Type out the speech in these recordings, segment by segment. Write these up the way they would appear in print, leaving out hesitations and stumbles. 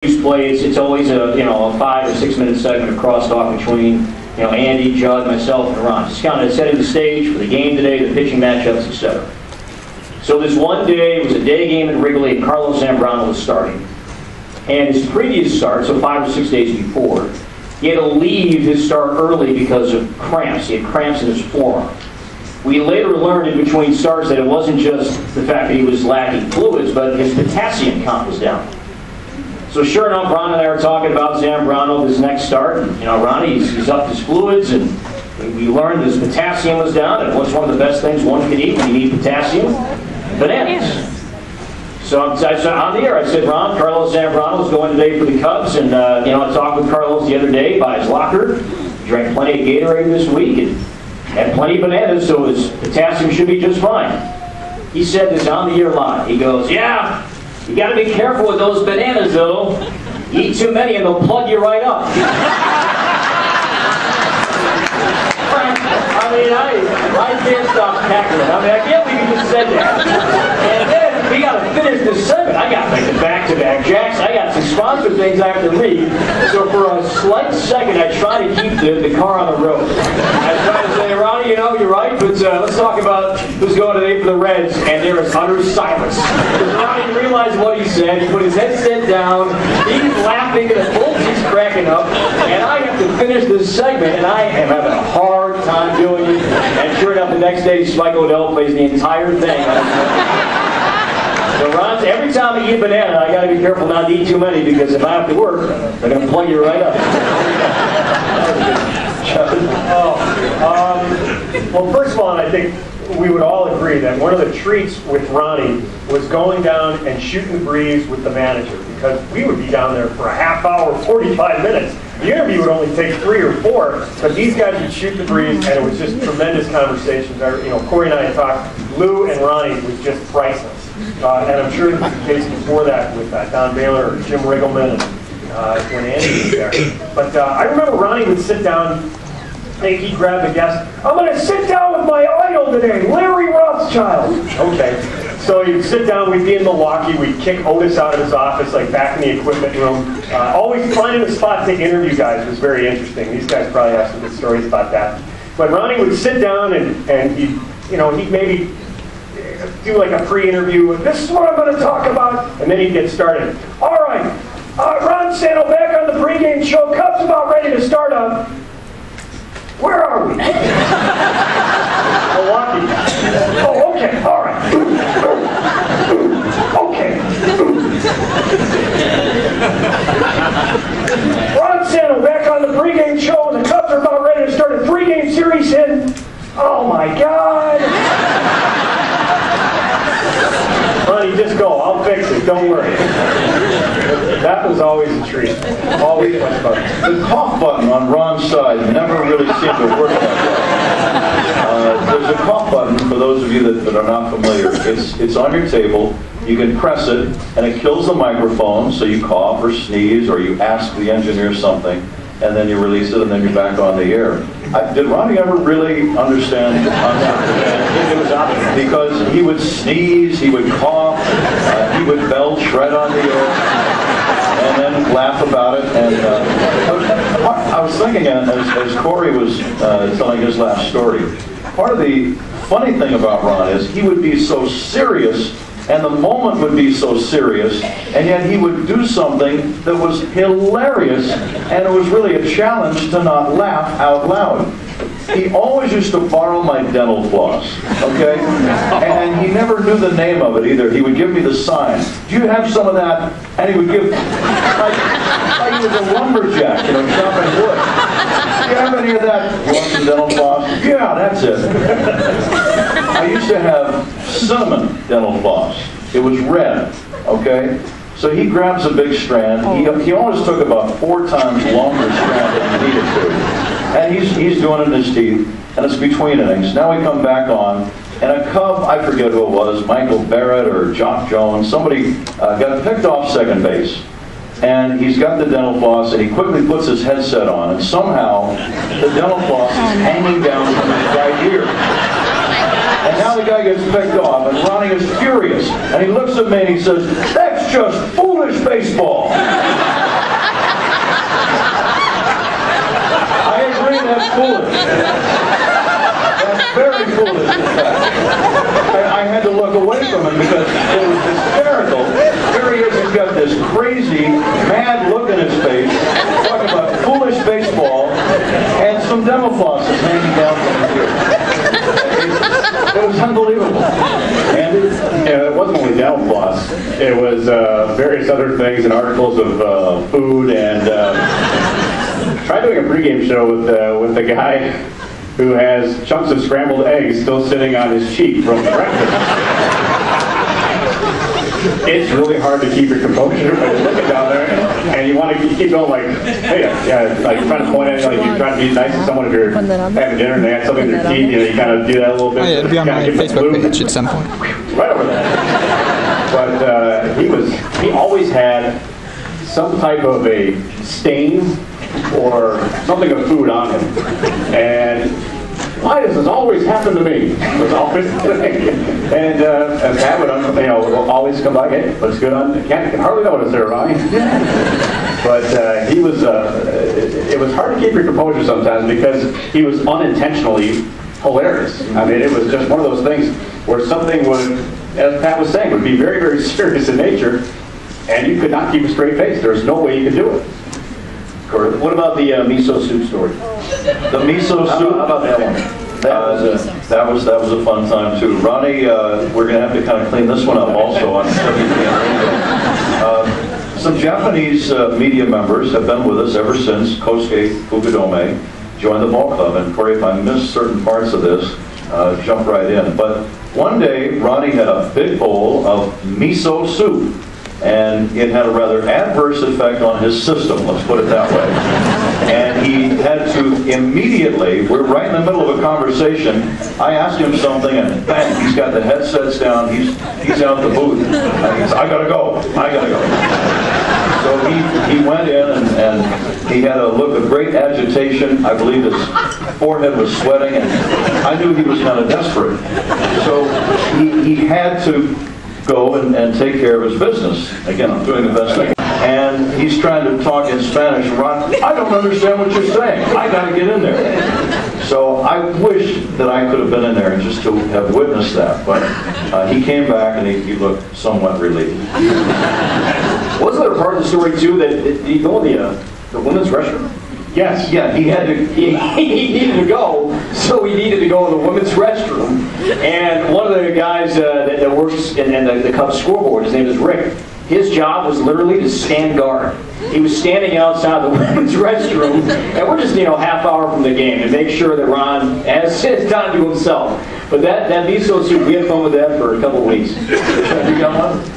play, it's always a 5 or 6 minute segment of crosstalk between Andy, Judd, myself, and Ron. Just kind of setting the stage for the game today, the pitching matchups, etc. So this one day, it was a day game at Wrigley, and Carlos Zambrano was starting. And his previous start, so 5 or 6 days before, he had to leave his start early because of cramps. He had cramps in his forearm. We later learned in between starts that it wasn't just the fact that he was lacking fluids, but his potassium count was down. So sure enough, Ron and I are talking about Zambrano, this next start. And, Ronnie, he's upped his fluids, and we learned his potassium was down. And what's one of the best things one can eat when you need potassium? Bananas. So on the air, I said, Ron, Carlos Zambrano is going today for the Cubs. And, I talked with Carlos the other day by his locker. He drank plenty of Gatorade this week and had plenty of bananas, so his potassium should be just fine. He said this on the air live. He goes, yeah, you got to be careful with those bananas, though. Eat too many and they'll plug you right up. I can't stop cackling. I can't believe you just said that. And then we got to finish this segment. I got to make the back-to-back jacks. I got some sponsor things I have to read. So for a slight second, I try to keep the car on the road. I try to say, Ronnie, you're right, but let's talk about who's going today for the Reds. And there is utter silence. Because Ronnie realized what he said. He put his headset down. He's laughing, and the bullshit's cracking up. And I have to finish this segment, and I am having a hard time doing it. And sure enough, the next day, Spike Odell plays the entire thing. So Ron, every time I eat a banana, I got to be careful not to eat too many, because if I have to work, they're going to plug you right up. Well, first of all, I think we would all agree that one of the treats with Ronnie was going down and shooting the breeze with the manager, because we would be down there for a half hour, 45 minutes. The interview would only take 3 or 4, but these guys would shoot the breeze, and it was just tremendous conversations. Corey and I had talked. Lou and Ronnie was just priceless. And I'm sure it was the case before that with Don Baylor or Jim Riggleman and when Andy was there. But I remember Ronnie would sit down. He'd grab the guest. I'm going to sit down with my idol today, Larry Rothschild. Okay. So he'd sit down, we'd be in Milwaukee, we'd kick Otis out of his office, like back in the equipment room. Always finding a spot to interview guys was very interesting. These guys probably have some good stories about that. But Ronnie would sit down and he'd maybe do like a pre-interview, and this is what I'm going to talk about, and then he'd get started. All right, Ron Santo back on the pregame show. Cubs about ready to start up. Where are we? Milwaukee. Oh, okay, all right. Okay. Ron Santo back on the pregame show, and the Cubs are about ready to start a 3-game series in. Oh my God. Honey, just go. I'll fix it. Don't worry. That was always a treat. Always much fun. The cough button on Ron's side never really seemed to work that well. There's a cough button, for those of you that are not familiar. It's on your table. You can press it, and it kills the microphone, so you cough or sneeze, or you ask the engineer something, and then you release it, and then you're back on the air. Did Ronnie ever really understand the concept? It was obvious. Because he would sneeze, he would cough, he would belch right on the air, and then laugh about it. And I was thinking, as Corey was telling his last story, part of the funny thing about Ron is he would be so serious, and the moment would be so serious, and yet he would do something that was hilarious, and it was really a challenge to not laugh out loud. He always used to borrow my dental floss, okay? And he never knew the name of it either. He would give me the sign. Do you have some of that? And he would give, like he was a lumberjack, chopping wood. Do you have any of that? You want some dental floss? Yeah, that's it. I used to have cinnamon dental floss. It was red, okay? So he grabs a big strand. He always took about 4 times longer strand than he needed to. And he's doing it in his teeth, and it's between innings. Now we come back on, and a Cub, I forget who it was, Michael Barrett or Jock Jones, somebody got picked off second base. And he's got the dental floss, and he quickly puts his headset on, and somehow the dental floss is hanging down from his right ear. And now the guy gets picked off, and Ronnie is furious. And he looks at me and he says, "That's just foolish baseball." That's very foolish, in fact. I had to look away from him because it was hysterical. Here he is, he's got this crazy, mad look in his face, talking about foolish baseball, and some dental flosses hanging down from his ear. It was unbelievable. And it wasn't only dental floss. It was various other things and articles of food, and tried doing a pregame show with the guy who has chunks of scrambled eggs still sitting on his cheek from breakfast. It's really hard to keep your composure when you're looking down there, and you want to keep going like, hey, yeah, like you're trying to point at, like you're trying to be nice to someone if you're having dinner and they have something in their teeth, you know, you kind of do that a little bit. Oh, yeah, it'll be on my Facebook page at some point. Right over there. But he always had some type of a stain or something of food on him. And why does this always happen to me? It was always the thing. And Pat would, always come by, hey, what's good on? I can hardly notice there, Ronnie. But he was, it was hard to keep your composure sometimes because he was unintentionally hilarious. I mean, it was just one of those things where something would, as Pat was saying, would be very, very serious in nature, and you could not keep a straight face. There was no way you could do it. What about the miso soup story? The miso soup. How about that one? That was a fun time too. Ronnie, we're going to have to kind of clean this one up also on some Japanese media members have been with us ever since Kosuke Fukudome joined the ball club. And Corey, if I missed certain parts of this, jump right in. But one day, Ronnie had a big bowl of miso soup. And it had a rather adverse effect on his system, let's put it that way. And he had to immediately, we're right in the middle of a conversation, I asked him something and bang, he's got the headsets down, he's out the booth. And he said, I gotta go. So he went in and he had a look of great agitation. I believe his forehead was sweating and I knew he was kind of desperate. So he had to go and take care of his business. Again, I'm doing the best I can. And he's trying to talk in Spanish. Ron, I don't understand what you're saying. I got to get in there. So I wish that I could have been in there just to have witnessed that. But he came back and he looked somewhat relieved. Wasn't there a part of the story too that you go in the women's restroom? Yes. Yeah, he had to. He needed to go, so he needed to go in the women's restroom. And one of the guys that works in the Cubs scoreboard, his name is Rick. His job was literally to stand guard. He was standing outside the women's restroom, and we're just half hour from the game, and make sure that Ron has his time to himself. But that miso soup, we had fun with that for a couple of weeks. You got one?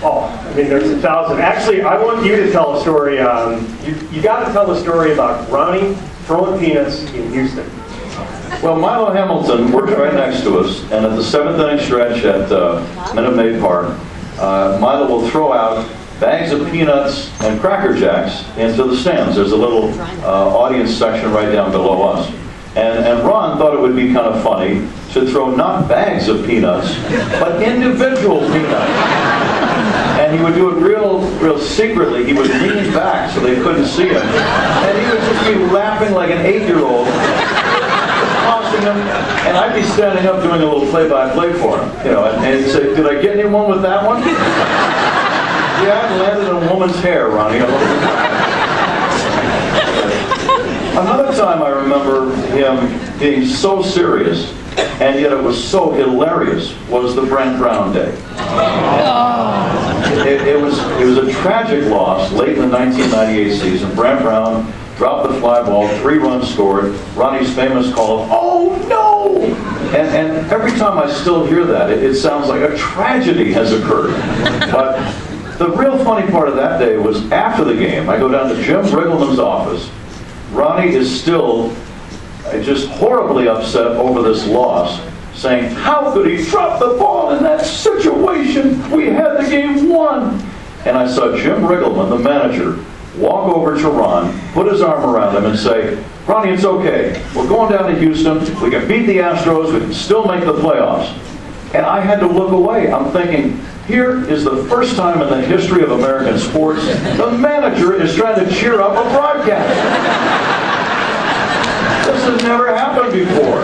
Oh, I mean, there's 1,000. Actually, I want you to tell a story. You got to tell the story about Ronnie throwing peanuts in Houston. Well, Milo Hamilton works right next to us, and at the 7th inning stretch at Minute Maid Park, Milo will throw out bags of peanuts and Cracker Jacks into the stands. There's a little audience section right down below us. And Ron thought it would be kind of funny to throw not bags of peanuts, but individual peanuts. And he would do it real secretly. He would lean back so they couldn't see him. And he would just be laughing like an 8-year-old, tossing them. And I'd be standing up doing a little play-by-play for him. And he'd say, did I get anyone with that one? Yeah, it landed in a woman's hair, Ronnie. Another time I remember him being so serious, and yet it was so hilarious, was the Brent Brown day. It was a tragic loss late in the 1998 season. Brent Brown dropped the fly ball, 3 runs scored. Ronnie's famous call of, oh no! And every time I still hear that, it sounds like a tragedy has occurred. But the real funny part of that day was after the game, I go down to Jim Riggleman's office. Ronnie is still just horribly upset over this loss, saying, how could he drop the ball in that situation? We had the game won. And I saw Jim Riggleman, the manager, walk over to Ron, put his arm around him and say, Ronnie, it's okay. We're going down to Houston. We can beat the Astros. We can still make the playoffs. And I had to look away. I'm thinking, here is the first time in the history of American sports the manager is trying to cheer up a broadcast. This has never happened before.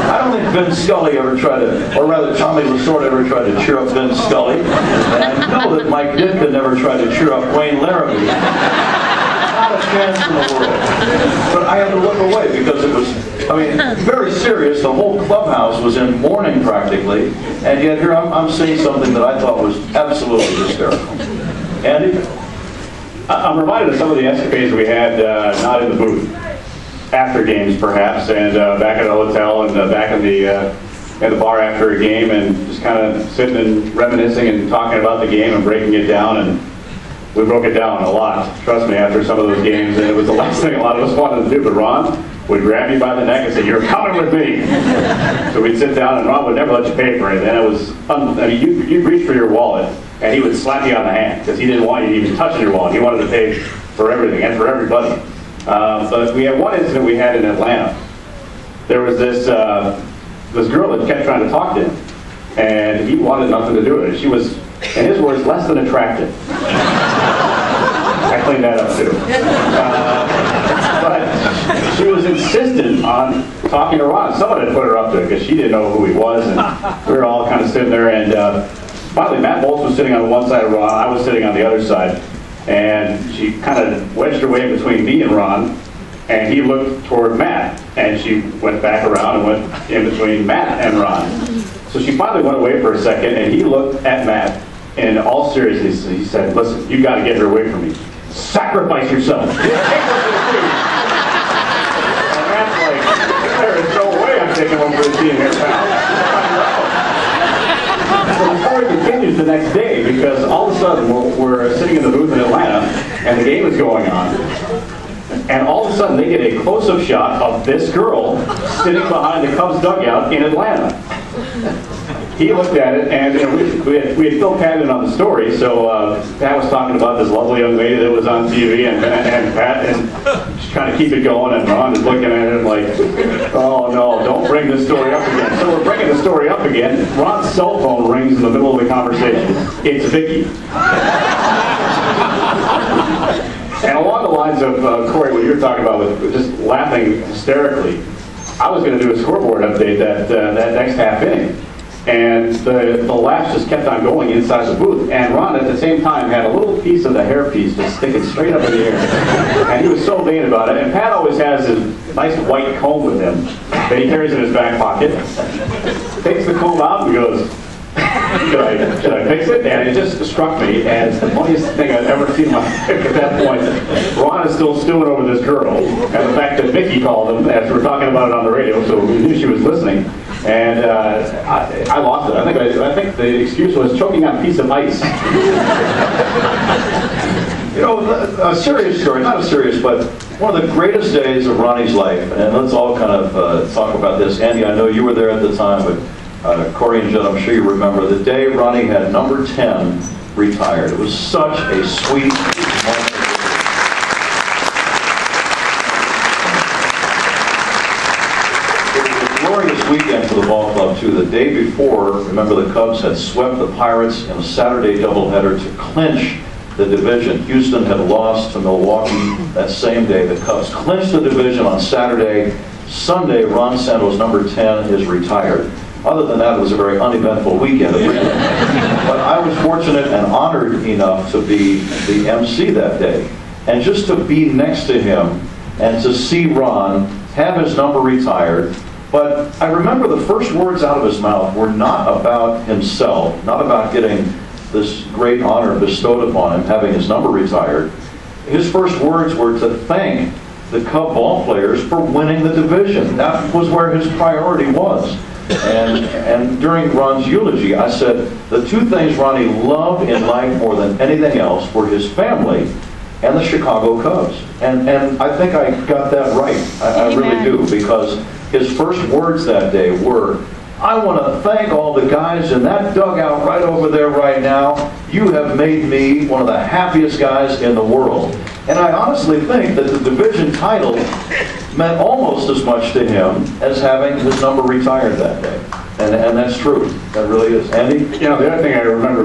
I don't think Vin Scully ever tried to, or rather Tommy Lasorda ever tried to cheer up Vin Scully. And I know that Mike Ditka never tried to cheer up Wayne Larrabee. Not a chance in the world. But I had to look away because it was, I mean, very serious. The whole clubhouse was in mourning practically. And yet here I'm seeing something that I thought was absolutely hysterical. Andy? I'm reminded of some of the escapades we had not in the booth, after games perhaps, and back at the hotel and back in the bar after a game, and just kind of sitting and reminiscing and talking about the game and breaking it down. And we broke it down a lot, trust me, after some of those games, and it was the last thing a lot of us wanted to do. But Ron would grab you by the neck and say, "You're coming with me." So we'd sit down, and Ron would never let you pay for anything. It was, I mean, you'd reach for your wallet, and he would slap you on the hand because he didn't want you even touching your wallet. He wanted to pay for everything and for everybody. But we had one incident we had in Atlanta. There was this girl that kept trying to talk to him, and he wanted nothing to do with it. She was, in his words, less than attractive. I cleaned that up too. But she was insistent on talking to Ron. Someone had put her up to it because she didn't know who he was, and we were all kind of sitting there. And finally, Matt Bolts was sitting on one side of Ron. I was sitting on the other side. And she kind of wedged her way between me and Ron, and he looked toward Matt, and she went back around and went in between Matt and Ron. So she finally went away for a second, and he looked at Matt, and in all seriousness, he said, "Listen, you got to get her away from me. Sacrifice yourself." And Matt's like, "There is no way I'm taking one for the team here, pal." So the story continues the next day because all of a sudden we're sitting in the booth in Atlanta and the game is going on, and all of a sudden they get a close-up shot of this girl sitting behind the Cubs dugout in Atlanta. He looked at it, and we had Phil Pat in on the story, so Pat was talking about this lovely young lady that was on TV, and Pat, and just trying to keep it going, and Ron is looking at it like, "Oh no, don't bring this story up again." So we're bringing the story up again. Ron's cell phone rings in the middle of the conversation. It's Vicky. And along the lines of, Corey, what you were talking about with just laughing hysterically, I was going to do a scoreboard update that next half inning. And the laughs just kept on going inside the booth. And Ron, at the same time, had a little piece of the hairpiece just sticking straight up in the air. And he was so vain about it. And Pat always has his nice white comb with him that he carries in his back pocket. Takes the comb out and goes, should I fix it? And it just struck me as the funniest thing I've ever seen in my life at that point. Ron is still stewing over this girl. And the fact that Vicky called him as we were talking about it on the radio, so we knew she was listening. And I lost it. I think the excuse was choking on a piece of ice. You know, a serious story, not a serious, but one of the greatest days of Ronnie's life, and let's all kind of talk about this. Andy, I know you were there at the time, but Corey and Jen, I'm sure you remember the day Ronnie had number 10 retired. It was such a sweet moment. Glorious weekend for the ball club too. The day before, remember, the Cubs had swept the Pirates in a Saturday doubleheader to clinch the division. Houston had lost to Milwaukee that same day. The Cubs clinched the division on Saturday. Sunday, Ron Santo's number 10 is retired. Other than that, it was a very uneventful weekend. But I was fortunate and honored enough to be the MC that day. And just to be next to him and to see Ron have his number retired. But I remember the first words out of his mouth were not about himself, not about getting this great honor bestowed upon him, having his number retired. His first words were to thank the Cub ball players for winning the division. That was where his priority was. And during Ron's eulogy, I said the two things Ronnie loved in life more than anything else were his family and the Chicago Cubs. And I think I got that right. I really do, because his first words that day were, "I want to thank all the guys in that dugout right over there right now. You have made me one of the happiest guys in the world." And I honestly think that the division title meant almost as much to him as having his number retired that day. And that's true. That really is. Andy? You know, the other thing I remember